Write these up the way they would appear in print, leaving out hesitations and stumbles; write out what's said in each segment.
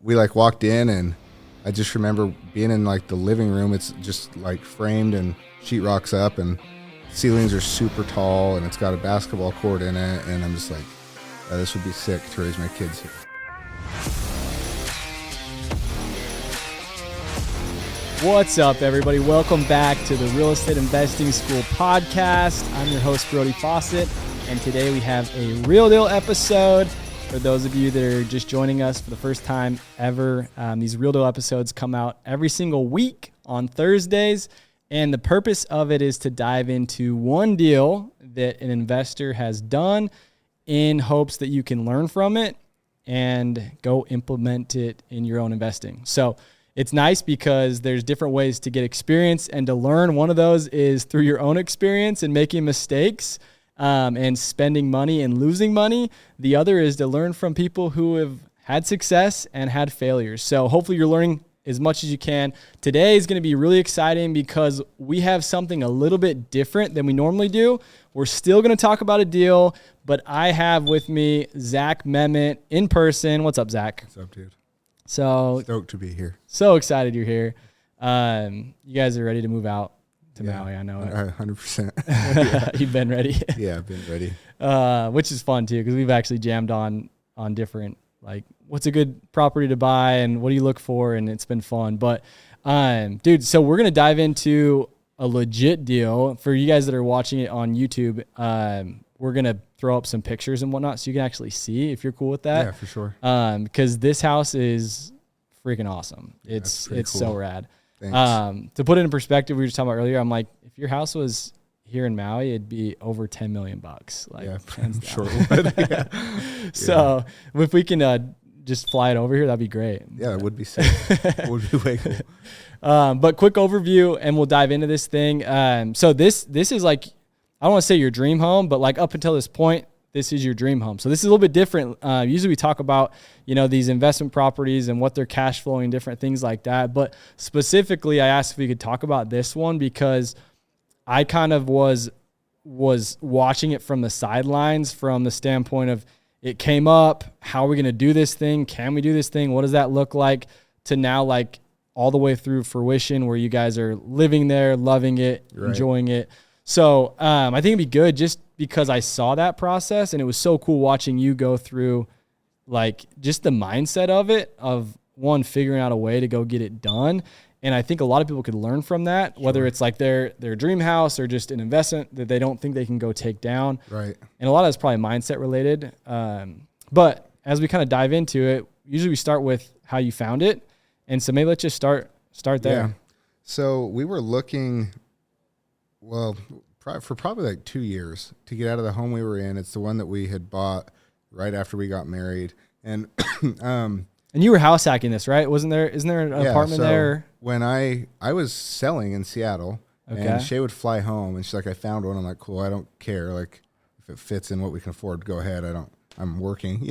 we like walked in, and I just remember being in like the living room. It's just like framed and sheetrock's up, and ceilings are super tall, and it's got a basketball court in it. And I'm just like, oh, this would be sick to raise my kids here. What's up, everybody? Welcome back to the Real Estate Investing School podcast. I'm your host, Brody Fawcett, and today we have a real deal episode. For those of you that are just joining us for the first time ever, these real deal episodes come out every single week on Thursdays, and the purpose of it is to dive into one deal that an investor has done in hopes that you can learn from it and go implement it in your own investing. So it's nice because there's different ways to get experience and to learn. One of those is through your own experience and making mistakes and spending money and losing money. The other is to learn from people who have had success and had failures. So hopefully you're learning as much as you can. Today is going to be really exciting because we have something a little bit different than we normally do. We're still going to talk about a deal, but I have with me Zack Memmott in person. What's up, Zack? What's up, dude? So Stoked to be here. So excited you're here. You guys are ready to move out to Maui. I know it. 100%. You've been ready. Yeah, I've been ready. Which is fun too, because we've actually jammed on different, like, what's a good property to buy and what do you look for, and it's been fun. But dude, so we're gonna dive into a legit deal for you guys that are watching it on YouTube. We're gonna throw up some pictures and whatnot so you can actually see if you're cool with that. Yeah, for sure. Because this house is freaking awesome. Yeah, it's cool. so rad. Thanks. To put it in perspective, we were just talking about earlier, I'm like, if your house was here in Maui, it'd be over $10 million. Like, yeah, I'm sure it would. Yeah. So if we can just fly it over here, that'd be great. Yeah, it would be sick. It would be way cool. But quick overview, and we'll dive into this thing. So this is like, I don't want to say your dream home, but like up until this point, this is your dream home. So this is a little bit different. Usually we talk about, these investment properties and what they're cash flowing, different things like that. But specifically, I asked if we could talk about this one because I kind of was watching it from the sidelines, from the standpoint of it came up, how are we going to do this thing? Can we do this thing? What does that look like? To now, like, all the way through fruition where you guys are living there, loving it, right, enjoying it. So I think it'd be good just because I saw that process, and it was so cool watching you go through, like, just the mindset of it, of one, figuring out a way to go get it done. And I think a lot of people could learn from that, whether it's like their dream house or just an investment that they don't think they can go take down. Right. And a lot of that's probably mindset related. But as we kind of dive into it, usually we start with how you found it. And so maybe let's just start there. Yeah. So we were looking, well, for probably like 2 years to get out of the home we were in. It's the one that we had bought right after we got married. And and you were house hacking this, right? Isn't there an apartment there? When I was selling in Seattle, and Shay would fly home, and she's like, I found one. I'm like, cool, I don't care. Like, if it fits in what we can afford, go ahead. I'm working,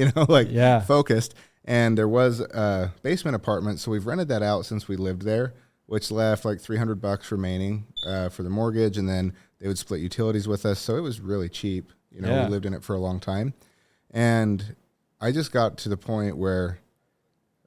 focused. And there was a basement apartment, so we've rented that out since we lived there, which left like $300 remaining for the mortgage, and then they would split utilities with us. So it was really cheap. We lived in it for a long time. And I just got to the point where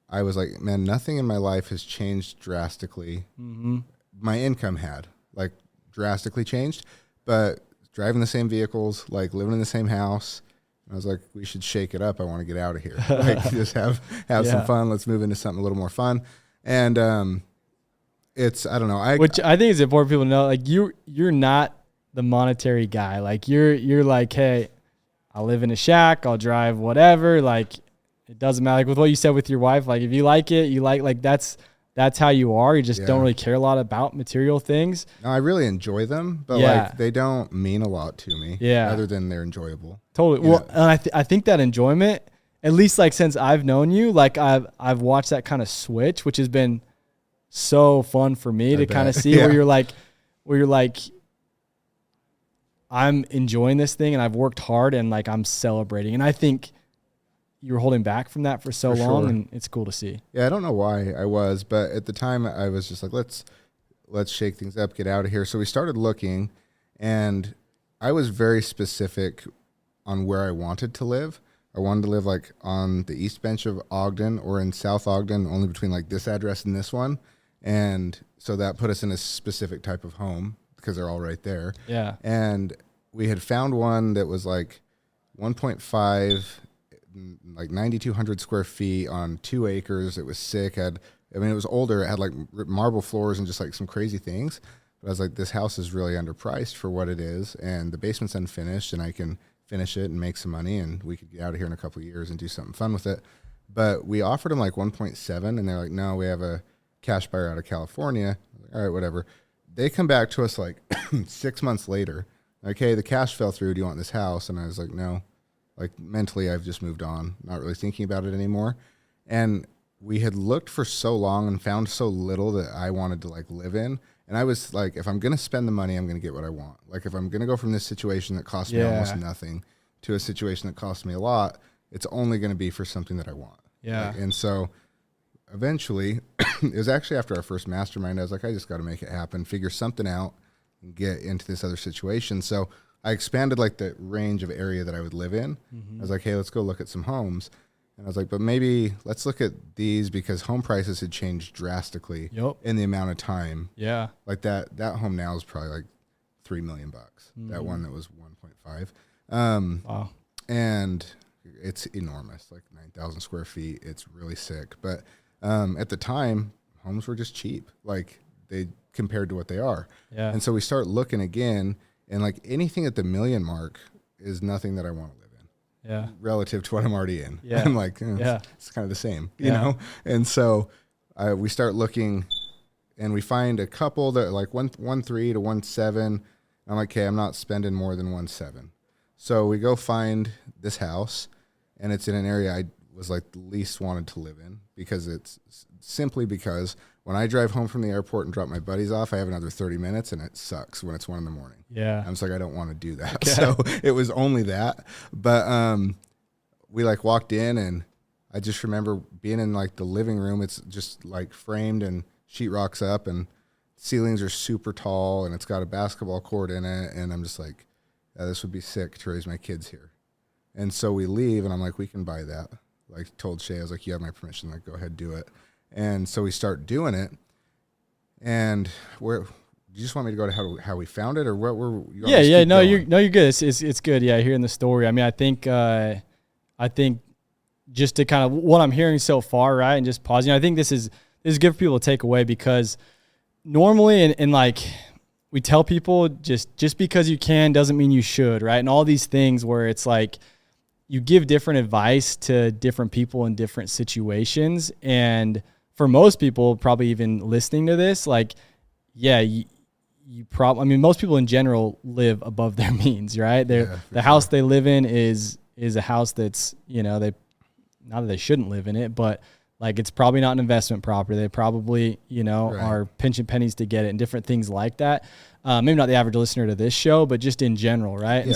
I was like, man, nothing in my life has changed drastically. Mm-hmm. My income had, like, drastically changed, but driving the same vehicles, like living in the same house, I was like, we should shake it up. I want to get out of here. Like, just have some fun. Let's move into something a little more fun. And it's, I don't know. Which I think is important for people to know. Like, you're not the monetary guy. Like, you're like, hey, I'll live in a shack. I'll drive whatever. Like, it doesn't matter. Like with what you said with your wife, like if you like it, you like that's how you are. You just don't really care a lot about material things. No, I really enjoy them, but like they don't mean a lot to me. Yeah. Other than they're enjoyable. Totally. Well, and I think that enjoyment, at least like since I've known you, like I've watched that kind of switch, which has been so fun for me to kind of see where you're like, I'm enjoying this thing and I've worked hard and like I'm celebrating. And I think you were holding back from that for so long, and it's cool to see. Yeah, I don't know why I was, but at the time I was just like, let's shake things up, get out of here. So we started looking, and I was very specific on where I wanted to live. I wanted to live like on the east bench of Ogden or in South Ogden, only between like this address and this one. And so that put us in a specific type of home because they're all right there. Yeah. And we had found one that was like 1.5, like 9,200 square feet on 2 acres. It was sick. It was older. It had like marble floors and just like some crazy things. But I was like, this house is really underpriced for what it is. And the basement's unfinished and I can finish it and make some money and we could get out of here in a couple of years and do something fun with it. But we offered them like 1.7 and they're like, no, we have a cash buyer out of California. All right, whatever. They come back to us like 6 months later. Like, hey, the cash fell through. Do you want this house? And I was like, no. Like mentally, I've just moved on, not really thinking about it anymore. And we had looked for so long and found so little that I wanted to like live in. And I was like, if I'm going to spend the money, I'm going to get what I want. Like if I'm going to go from this situation that cost me almost nothing to a situation that cost me a lot, it's only going to be for something that I want. Yeah. Like, and so eventually, it was actually after our first mastermind, I was like, I just got to make it happen, figure something out and get into this other situation. So I expanded like the range of area that I would live in. I was like, hey, let's go look at some homes. And I was like, but maybe let's look at these because home prices had changed drastically in the amount of time. Yeah. Like that home now is probably like $3 million. That one that was 1.5. Wow. And it's enormous, like 9,000 square feet. It's really sick. But at the time, homes were just cheap, like they compared to what they are. Yeah. And so we start looking again, and like anything at the $1 million mark is nothing that I want to live in. Yeah. Relative to what I'm already in. Yeah. I'm like, it's kind of the same, you know? And so we start looking and we find a couple that are like 1.3 to 1.7. I'm like, okay, I'm not spending more than 1.7. So we go find this house and it's in an area I was like the least wanted to live in because it's simply because when I drive home from the airport and drop my buddies off, I have another 30 minutes and it sucks when it's 1 a.m. Yeah. I'm just like, I don't want to do that. Okay. So it was only that. But we like walked in and I just remember being in like the living room. It's just like framed and sheetrock's up and ceilings are super tall and it's got a basketball court in it. And I'm just like, this would be sick to raise my kids here. And so we leave and I'm like, we can buy that. Like told Shay, I was like, you have my permission, like go ahead, do it. And so we start doing it. And you just want me to go to how we found it or what were you? No, you're good. It's good. Yeah. Hearing the story. I mean, I think just to kind of what I'm hearing so far, right. And just pausing, I think this is good for people to take away because normally and like we tell people just because you can doesn't mean you should. Right. And all these things where it's like, you give different advice to different people in different situations. And for most people, probably even listening to this, like, yeah, most people in general live above their means, right? The house they live in is a house that's, not that they shouldn't live in it, but like, it's probably not an investment property. They probably, are pinching pennies to get it and different things like that. Maybe not the average listener to this show, but just in general. Right. Yeah. And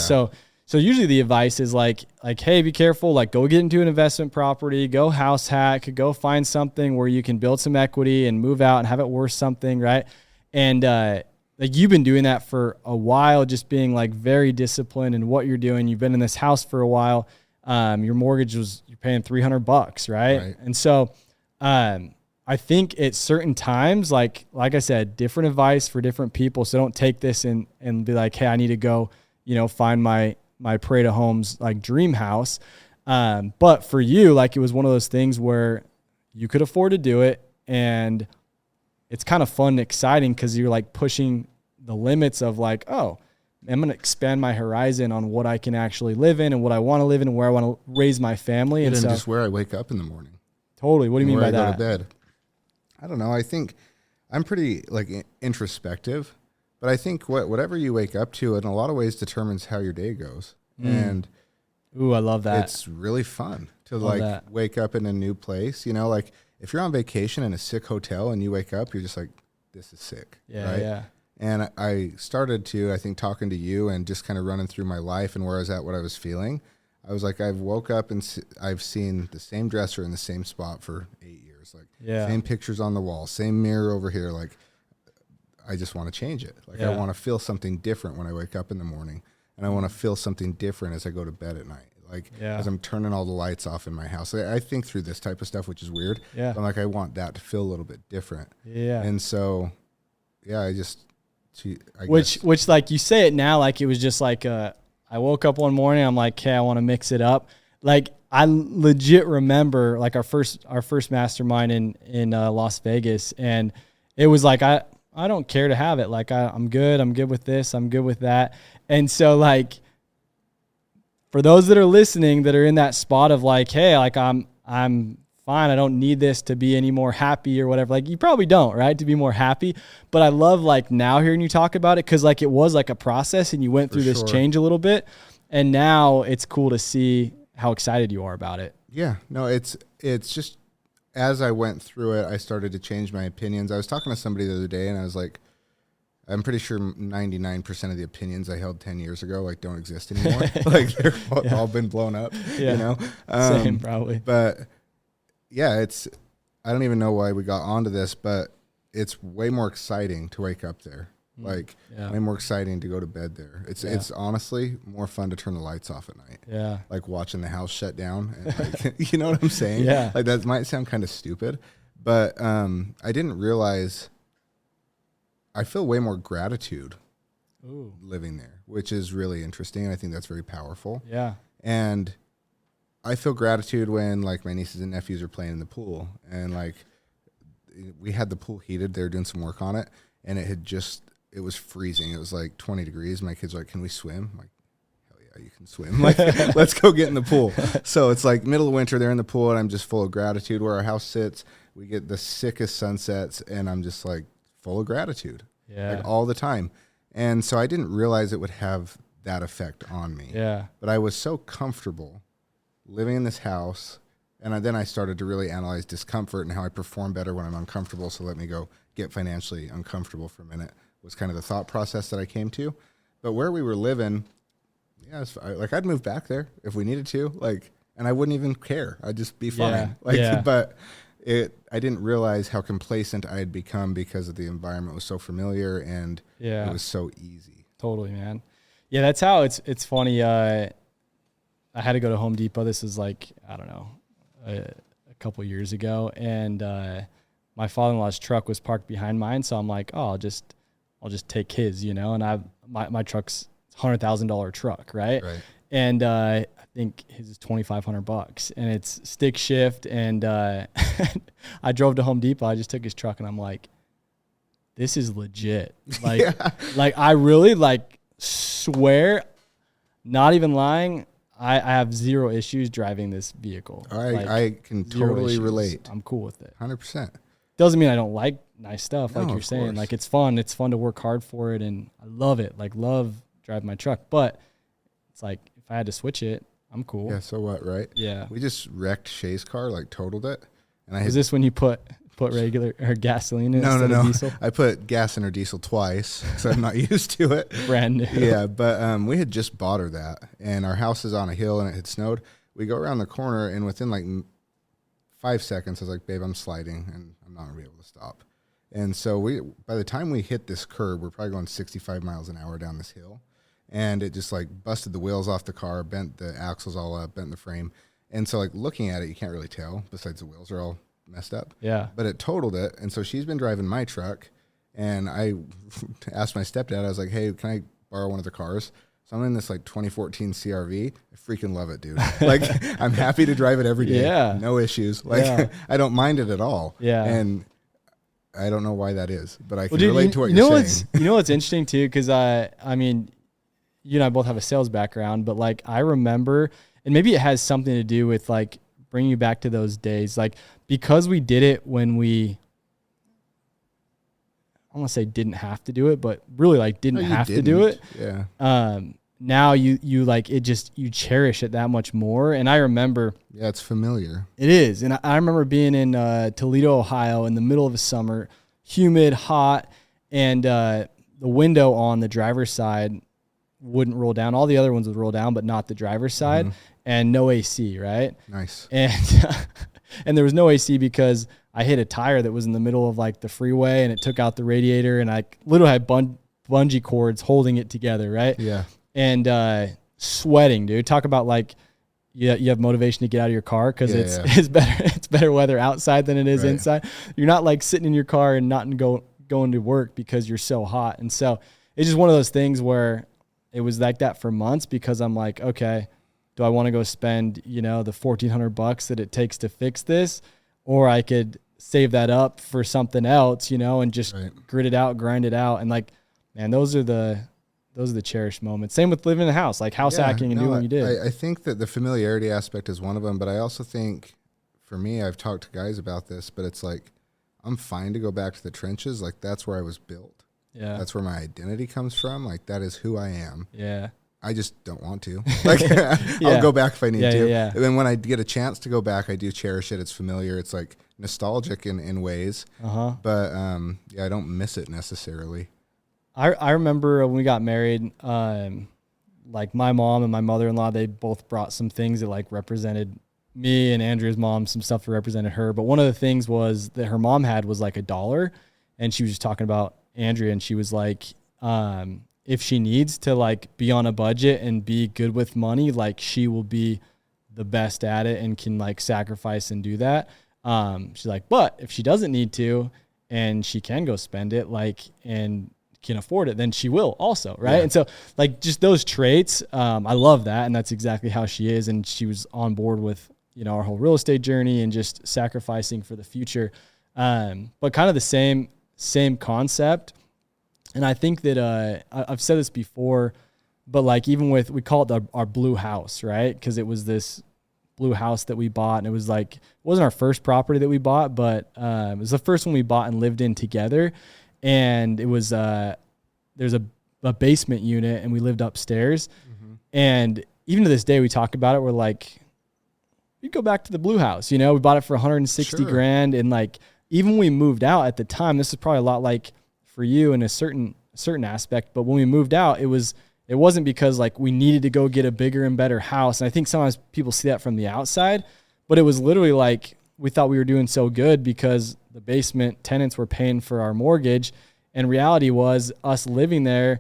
so usually the advice is like, hey, be careful, like go get into an investment property, go house hack, go find something where you can build some equity and move out and have it worth something. Right. And, like you've been doing that for a while, just being like very disciplined in what you're doing. You've been in this house for a while. Your mortgage you're paying $300, right? And so, I think at certain times, like I said, different advice for different people. So don't take this and be like, hey, I need to go, find my Pareto Homes like dream house. But for you, like it was one of those things where you could afford to do it. And it's kind of fun and exciting because you're like pushing the limits of like, oh, I'm going to expand my horizon on what I can actually live in and what I want to live in and where I want to raise my family. And just where I wake up in the morning. Totally. What do you mean by that? Where I go to bed. I don't know. I think I'm pretty like introspective, but I think whatever you wake up to in a lot of ways determines how your day goes. And ooh, I love that. It's really fun to wake up in a new place. Like if you're on vacation in a sick hotel and you wake up, you're just like, this is sick. Yeah. Right? Yeah. And I started to, I think, talking to you and just kind of running through my life and where I was at, what I was feeling. I was like, I've woke up and I've seen the same dresser in the same spot for 8 years. Like, same pictures on the wall, same mirror over here. Like, I just want to change it. Like, I want to feel something different when I wake up in the morning. And I want to feel something different as I go to bed at night. Like as I'm turning all the lights off in my house. I think through this type of stuff, which is weird. Yeah. I'm like, I want that to feel a little bit different. Yeah. And so, I guess. Which like you say it now, like it was just like, I woke up one morning, I'm like, hey, I want to mix it up. Like I legit remember like our first mastermind in Las Vegas. And it was like, I don't care to have it. Like I'm good with this. I'm good with that. And so like, for those that are listening that are in that spot of like, hey, like I'm fine. I don't need this to be any more happy or whatever. Like you probably don't, right? To be more happy. But I love like now hearing you talk about it. Cause like it was like a process and you went through this change a little bit. And now it's cool to see how excited you are about it. Yeah, no, it's just, as I went through it, I started to change my opinions. I was talking to somebody the other day and I was like, I'm pretty sure 99% of the opinions I held 10 years ago like don't exist anymore. Like they're all been blown up, you know? Same probably. But yeah, I don't even know why we got onto this, but it's way more exciting to wake up there. Like way more exciting to go to bed there. It's honestly more fun to turn the lights off at night. Yeah. Like watching the house shut down. And like, you know what I'm saying? Yeah. Like that might sound kind of stupid, but I didn't realize I feel way more gratitude living there, which is really interesting. And I think that's very powerful. Yeah. And I feel gratitude when like my nieces and nephews are playing in the pool and like we had the pool heated. They were doing some work on it and it was freezing. It was like 20 degrees. My kids were like, can we swim? I'm like, hell yeah, you can swim. Like, let's go get in the pool. So it's like middle of winter, they're in the pool and I'm just full of gratitude. Where our house sits, we get the sickest sunsets and I'm just like full of gratitude like all the time. And so I didn't realize it would have that effect on me. Yeah. But I was so comfortable living in this house. And then I started to really analyze discomfort and how I perform better when I'm uncomfortable. So let me go get financially uncomfortable for a minute was kind of the thought process that I came to. But where we were living, like I'd move back there if we needed to, like, and I wouldn't even care. I'd just be fine. But I didn't realize how complacent I had become because of the environment was so familiar and it was so easy. Totally, man. Yeah, that's how it's funny. I had to go to Home Depot. This is like, I don't know, a couple years ago. And my father-in-law's truck was parked behind mine. So I'm like, oh, I'll just take his, you know, and my truck's $100,000 truck. Right. And, I think his is $2,500 and it's stick shift. And, I drove to Home Depot. I just took his truck and I'm like, this is legit. Like, like I really like swear, not even lying. I have zero issues driving this vehicle. I can totally relate. I'm cool with it. 100%. Doesn't mean I don't like nice stuff, like you're saying. Like it's fun. It's fun to work hard for it, and I love it. Like love driving my truck. But it's like if I had to switch it, I'm cool. Yeah. So what? Right. Yeah. We just wrecked Shay's car, like totaled it. And is this when you put regular or gasoline in instead of diesel? I put gas in her diesel twice, so I'm not used to it. Brand new. Yeah, but we had just bought her that, and our house is on a hill, and it had snowed. We go around the corner, and within like 5 seconds, I was like, babe, I'm sliding, and I'm not going to be able to stop. And so by the time we hit this curb, we're probably going 65 miles an hour down this hill, and it just like busted the wheels off the car, bent the axles all up, bent the frame. And so like looking at it, you can't really tell, besides the wheels are all messed up. Yeah. But it totaled it. And so she's been driving my truck, and I asked my stepdad, I was like, hey, can I borrow one of the cars? So I'm in this like 2014 CRV. I freaking love it, dude. Like I'm happy to drive it every day. Yeah. No issues. Like I don't mind it at all. Yeah. And I don't know why that is, but I can relate to what you're saying. You know what's interesting too? Cause I mean, you and I both have a sales background, but like I remember, and maybe it has something to do with like bringing you back to those days, like because we did it when I don't want to say didn't have to do it, but really like didn't have to do it. Yeah. Now you like it just, you cherish it that much more. And I remember. Yeah, it's familiar. It is. And I remember being in Toledo, Ohio in the middle of the summer, humid, hot, and the window on the driver's side wouldn't roll down. All the other ones would roll down, but not the driver's side, and no AC, right? Nice. And there was no AC because I hit a tire that was in the middle of like the freeway, and it took out the radiator, and I literally had bungee cords holding it together, right? Yeah. And sweating, dude. Talk about like you have motivation to get out of your car because it's better weather outside than it is inside. You're not like sitting in your car and not going to work because you're so hot. And so it's just one of those things where it was like that for months because I'm like, okay, do I want to go spend, the $1,400 that it takes to fix this? Or I could save that up for something else, and just grit it out, grind it out. And like, man, those are the cherished moments. Same with living in a house, like house hacking and doing what you did. I think that the familiarity aspect is one of them, but I also think for me, I've talked to guys about this, but it's like, I'm fine to go back to the trenches. Like that's where I was built. Yeah. That's where my identity comes from. Like that is who I am. Yeah. I just don't want to. Like I'll go back if I need to. Yeah. And then when I get a chance to go back, I do cherish it. It's familiar. It's like nostalgic in ways. But I don't miss it necessarily. I remember when we got married, like my mom and my mother-in-law, they both brought some things that like represented me, and Andrea's mom, some stuff that represented her. But one of the things was that her mom had was like $1, and she was just talking about Andrea, and she was like, if she needs to like be on a budget and be good with money, like she will be the best at it and can like sacrifice and do that. She's like, but if she doesn't need to and she can go spend it, like, and can afford it, then she will also. Right. Yeah. And so like just those traits, I love that. And that's exactly how she is. And she was on board with, our whole real estate journey and just sacrificing for the future. But kind of the same concept. And I think that, I've said this before, but like even with, we call it our blue house, right? Cause it was this blue house that we bought, and it was like, it wasn't our first property that we bought, but, it was the first one we bought and lived in together. And it was, there's a basement unit, and we lived upstairs. Mm-hmm. And even to this day, we talk about it. We're like, we'd go back to the blue house, we bought it for $160,000. And like, even when we moved out at the time, this is probably a lot like for you in a certain aspect. But when we moved out, it wasn't because like we needed to go get a bigger and better house. And I think sometimes people see that from the outside, but it was literally like, we thought we were doing so good because the basement tenants were paying for our mortgage. And reality was us living there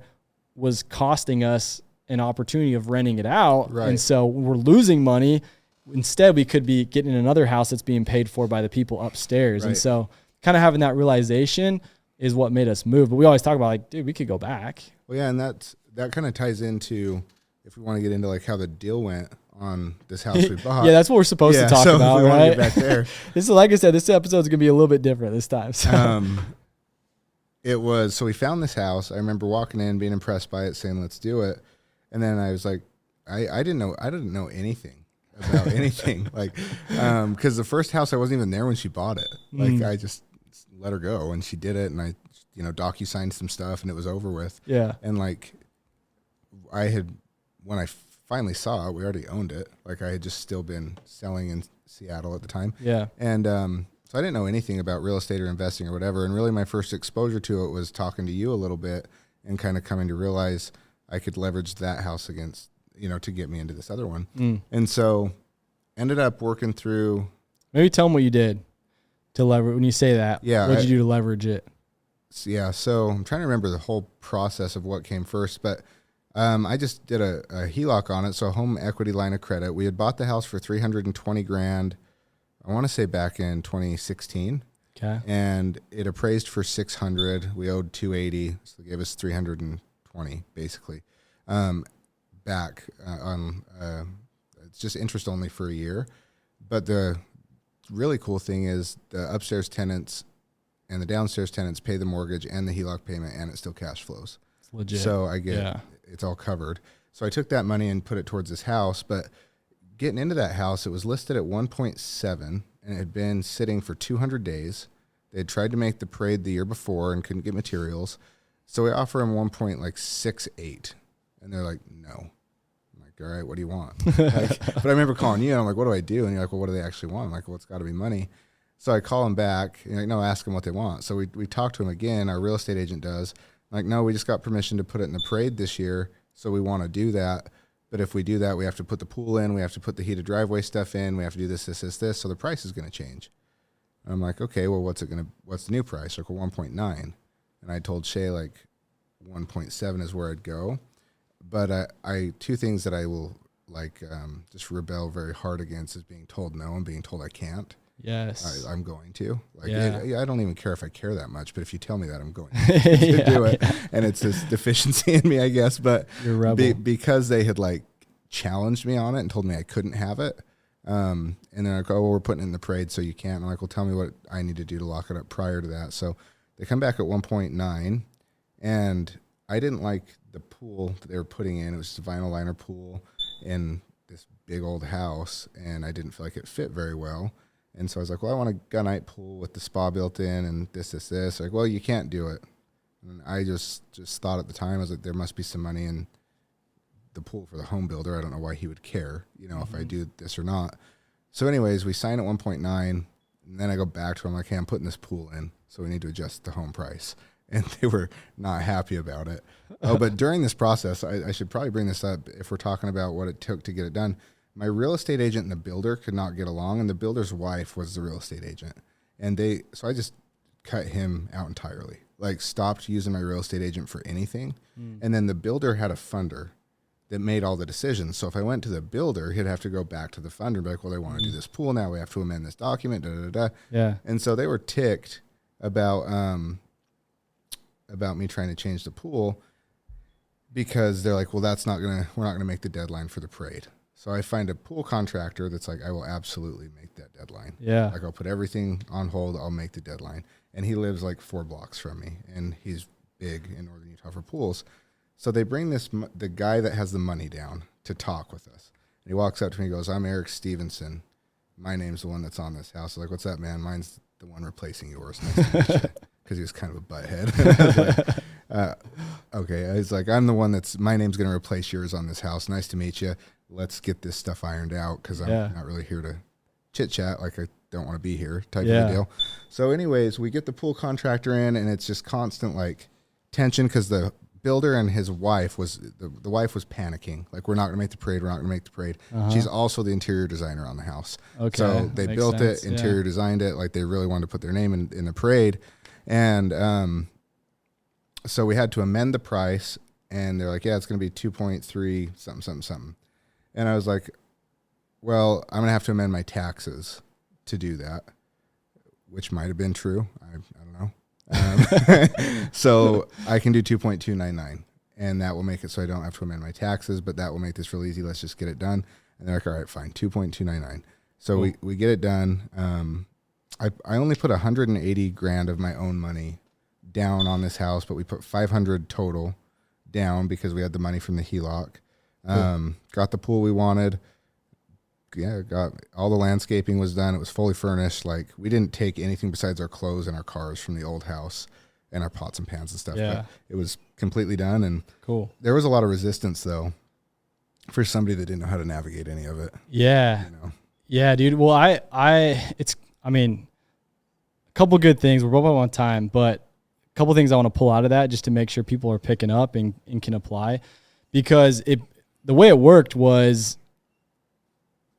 was costing us an opportunity of renting it out. Right. And so we're losing money. Instead, we could be getting another house that's being paid for by the people upstairs. Right. And so kind of having that realization is what made us move. But we always talk about like, dude, we could go back. Well, yeah. And that kind of ties into, if we want to get into like how the deal went on this house we bought. Yeah, that's what we're supposed to talk about, right? Get back there. This is, like I said, this episode is going to be a little bit different this time. So. So we found this house. I remember walking in, being impressed by it, saying, let's do it. And then I was like, I didn't know anything about anything. Like, cause the first house, I wasn't even there when she bought it. Like I just let her go and she did it. And I, docu-signed some stuff and it was over with. Yeah. And like when I finally saw it, we already owned it. Like I had just still been selling in Seattle at the time. Yeah. And, so I didn't know anything about real estate or investing or whatever. And really my first exposure to it was talking to you a little bit and kind of coming to realize I could leverage that house against, to get me into this other one. And so ended up working through. Maybe tell them what you did to leverage. When you say that, what did you do to leverage it? Yeah. So I'm trying to remember the whole process of what came first, but I just did a HELOC on it. So a home equity line of credit. We had bought the house for $320,000. I want to say back in 2016. Okay. And it appraised for $600,000. We owed $280,000, so they gave us $320,000 basically. Back on it's just interest only for a year. But the really cool thing is the upstairs tenants and the downstairs tenants pay the mortgage and the HELOC payment, and it still cash flows. It's legit. So I get it's all covered. So I took that money and put it towards this house, but getting into that house, it was listed at 1.7 and it had been sitting for 200 days. They had tried to make the parade the year before and couldn't get materials. So we offer them 1.68 and they're like, no. I'm like, all right, what do you want? But I remember calling you and I'm like, what do I do? And you're like, well, what do they actually want? I'm like, well, it's got to be money. So I call them back and you're like, no, ask them what they want. So we talk to them again. Our real estate agent does. I'm like, no, we just got permission to put it in the parade this year. So we want to do that. But if we do that, we have to put the pool in, we have to put the heated driveway stuff in, we have to do this. So the price is going to change. And I'm like, okay, well, what's the new price? Like, well, 1.9. And I told Shay, like, 1.7 is where I'd go. But I two things that I will just rebel very hard against is being told no and being told I can't. Yes. I'm going to. I don't even care if I care that much, but if you tell me that, I'm going to do it. And it's this deficiency in me, I guess. But you're a rebel. Because they had challenged me on it and told me I couldn't have it. And then I go, oh, we're putting it in the parade, so you can't. I'm like, well, tell me what I need to do to lock it up prior to that. So they come back at 1.9, and I didn't like the pool that they were putting in. It was just a vinyl liner pool in this big old house, and I didn't feel like it fit very well. And so I was like, well, I want a gunite pool with the spa built in and this. Like, well, you can't do it. And I just thought at the time, I was like, there must be some money in the pool for the home builder. I don't know why he would care, if I do this or not. So anyways, we sign at 1.9, and then I go back to him like, hey, I'm putting this pool in, so we need to adjust the home price. And they were not happy about it. But during this process, I should probably bring this up if we're talking about what it took to get it done. My real estate agent and the builder could not get along, and the builder's wife was the real estate agent. So I just cut him out entirely, stopped using my real estate agent for anything. And then the builder had a funder that made all the decisions. So if I went to the builder, he'd have to go back to the funder and be like, well, they want to do this pool now. We have to amend this document, Yeah. And so they were ticked about me trying to change the pool because they're like, well, we're not going to make the deadline for the parade. So I find a pool contractor that's like, I will absolutely make that deadline. Yeah. I'll put everything on hold. I'll make the deadline. And he lives 4 blocks from me, and he's big in Northern Utah for pools. So they bring the guy that has the money down to talk with us. And he walks up to me and goes, I'm Eric Stevenson. My name's the one that's on this house. I'm like, what's that, man? Mine's the one replacing yours. Nice to meet you. Because he was kind of a butthead. I was like, okay. I was like, I'm the one my name's going to replace yours on this house. Nice to meet you. Let's get this stuff ironed out because I'm not really here to chit chat. I don't want to be here type of a deal. So anyways, we get the pool contractor in, and it's just constant tension because the builder and his wife the wife was panicking. We're not going to make the parade. We're not going to make the parade. She's also the interior designer on the house. Okay. So they built sense. It, interior designed it. They really wanted to put their name in the parade. And so we had to amend the price, and they're like, yeah, it's going to be 2.3 something. And I was like, well, I'm going to have to amend my taxes to do that, which might have been true. I don't know. So I can do 2.299, and that will make it so I don't have to amend my taxes, but that will make this real easy. Let's just get it done. And they're like, all right, fine, 2.299. So cool. we get it done. I only put $180,000 of my own money down on this house, but we put $500 total down because we had the money from the HELOC. Got the pool we wanted. Got all the landscaping was done. It was fully furnished. We didn't take anything besides our clothes and our cars from the old house and our pots and pans and stuff. Yeah. But it was completely done. And cool. There was a lot of resistance though for somebody that didn't know how to navigate any of it. Yeah. Yeah, dude. Well, a couple good things. We're both at one time, but a couple things I want to pull out of that just to make sure people are picking up and can apply, because the way it worked was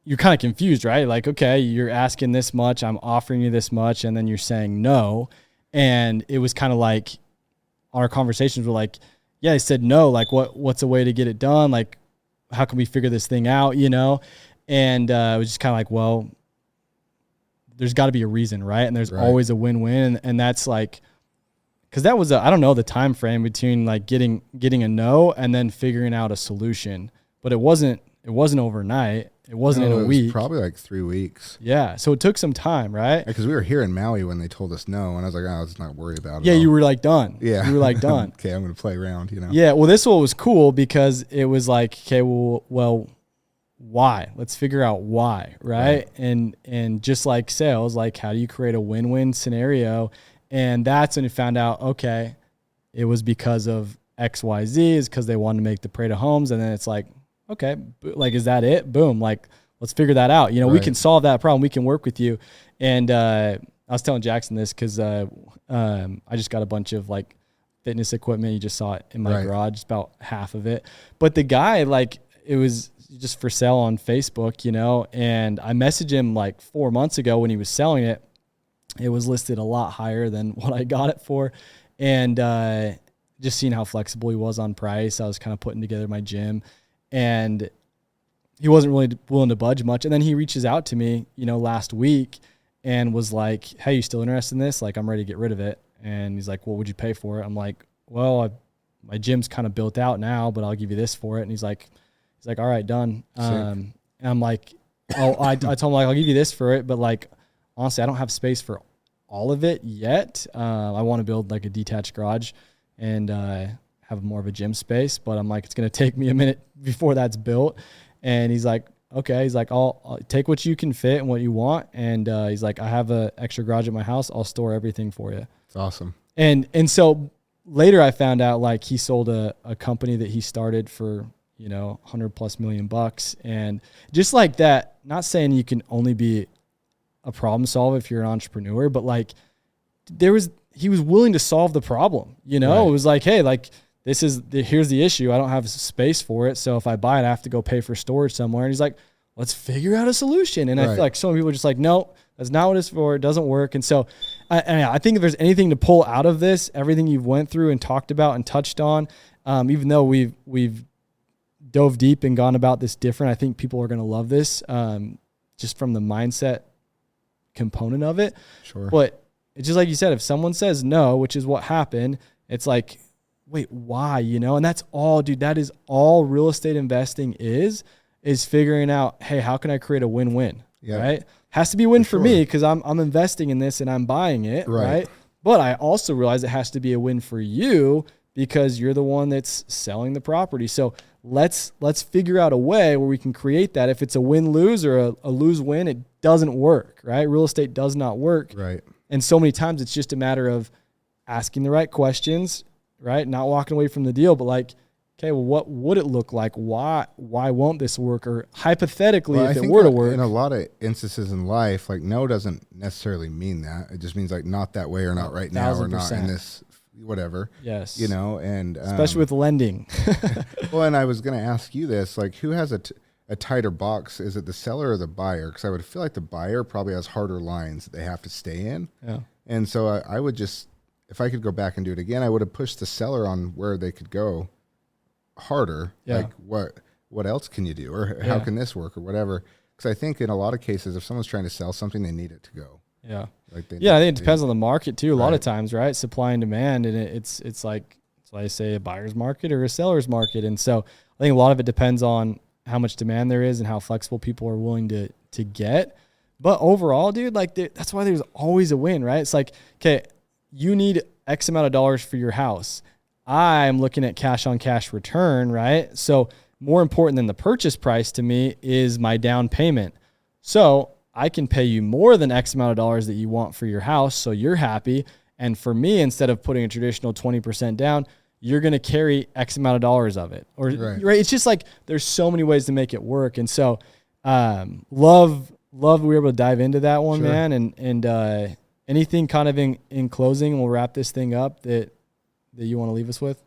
you're kind of confused, right? Okay, you're asking this much, I'm offering you this much, and then you're saying no. And it was kind of our conversations were yeah, I said no. What's a way to get it done? How can we figure this thing out, And it was just kind of well, there's got to be a reason, right? And there's always a win-win. And that's because that was I don't know the time frame between getting a no and then figuring out a solution. But it wasn't overnight. It wasn't in a week. It was probably 3 weeks. Yeah. So it took some time, right? Because we were here in Maui when they told us no, and I was like, I was not worried about it. Yeah, you were done. Yeah. You were done. Okay, I'm going to play around, Yeah. Well, this one was cool because it was okay, well, why? Let's figure out why, right? And just like sales, how do you create a win-win scenario? And that's when you found out, okay, it was because of X, Y, Z, is because they wanted to make the parade of homes. And then it's okay, is that it? Boom. Let's figure that out. We can solve that problem. We can work with you. And I was telling Jackson this because I just got a bunch of fitness equipment. You just saw it in my garage, just about half of it. But the guy, it was just for sale on Facebook, and I messaged him 4 months ago when he was selling it. It was listed a lot higher than what I got it for. And just seeing how flexible he was on price, I was kind of putting together my gym. And he wasn't really willing to budge much. And then he reaches out to me, last week and was like, hey, you still interested in this? Like, I'm ready to get rid of it. And he's like, well, would you pay for it? I'm like, well, my gym's kind of built out now, but I'll give you this for it. And he's like, all right, done. And I'm like, I told him, like, I'll give you this for it. But like, honestly, I don't have space for all of it yet. I want to build like a detached garage and have more of a gym space, but I'm like, it's going to take me a minute before that's built. And he's like, okay. He's like, I'll take what you can fit and what you want. And he's like, I have an extra garage at my house. I'll store everything for you. It's awesome. And so later I found out like he sold a company that he started for, $100+ million. And just like that, not saying you can only be a problem solver if you're an entrepreneur, but like he was willing to solve the problem. Right. It was like, hey, like here's the issue. I don't have space for it. So if I buy it, I have to go pay for storage somewhere. And he's like, let's figure out a solution. And I feel like some people are just like, no, that's not what it's for. It doesn't work. And so I think if there's anything to pull out of this, everything you've went through and talked about and touched on, even though we've dove deep and gone about this different, I think people are going to love this just from the mindset component of it. Sure. But it's just like you said, if someone says no, which is what happened, it's like, wait, why? And that's all, dude. That is all real estate investing is figuring out, hey, how can I create a win-win? Right? Has to be a win for me because I'm investing in this and I'm buying it, right? But I also realize it has to be a win for you because you're the one that's selling the property. So let's figure out a way where we can create that. If it's a win-lose or a lose-win, it doesn't work, right? Real estate does not work. Right. And so many times it's just a matter of asking the right questions, right? Not walking away from the deal, but like, okay, well, what would it look like? Why won't this work? Or hypothetically, if it were to work. In a lot of instances in life, like no doesn't necessarily mean that. It just means like not that way or not right now or not in this whatever. Yes. And especially with lending. Well, and I was going to ask you this, like who has a tighter box? Is it the seller or the buyer? Because I would feel like the buyer probably has harder lines that they have to stay in. Yeah. And so I would just, if I could go back and do it again, I would have pushed the seller on where they could go harder. Yeah. Like what else can you do? Or how can this work or whatever? Because I think in a lot of cases, if someone's trying to sell something, they need it to go. Yeah. I think it depends on the market too. A lot of times, right? Supply and demand. And it's like, that's why I say a buyer's market or a seller's market. And so I think a lot of it depends on how much demand there is and how flexible people are willing to get. But overall, dude, like that's why there's always a win, right? It's like, okay, you need X amount of dollars for your house. I'm looking at cash on cash return, right? So more important than the purchase price to me is my down payment. So I can pay you more than X amount of dollars that you want for your house. So you're happy. And for me, instead of putting a traditional 20% down, you're going to carry X amount of dollars of it. Or right. It's just like, there's so many ways to make it work. And so, love we were able to dive into that one, man. And anything kind of in closing, we'll wrap this thing up that you want to leave us with?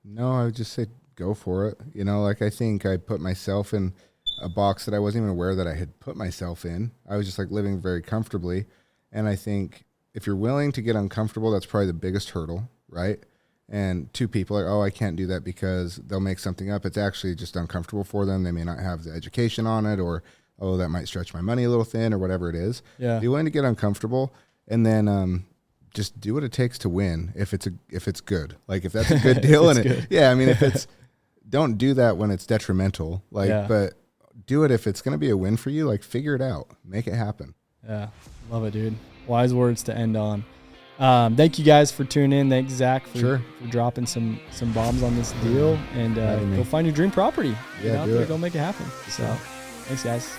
No, I would just say go for it. Like I think I put myself in a box that I wasn't even aware that I had put myself in. I was just like living very comfortably. And I think if you're willing to get uncomfortable, that's probably the biggest hurdle, right? And two people are, I can't do that because they'll make something up. It's actually just uncomfortable for them. They may not have the education on it, or, that might stretch my money a little thin, or whatever it is. Yeah. Be willing to get uncomfortable, and then just do what it takes to win. If it's good, like if that's a good deal, and if it's, don't do that when it's detrimental. But do it if it's going to be a win for you. Like figure it out, make it happen. Yeah, love it, dude. Wise words to end on. Thank you guys for tuning in. Thanks, Zach, for dropping some bombs on this deal. And go find your dream property. Go make it happen. So thanks, guys.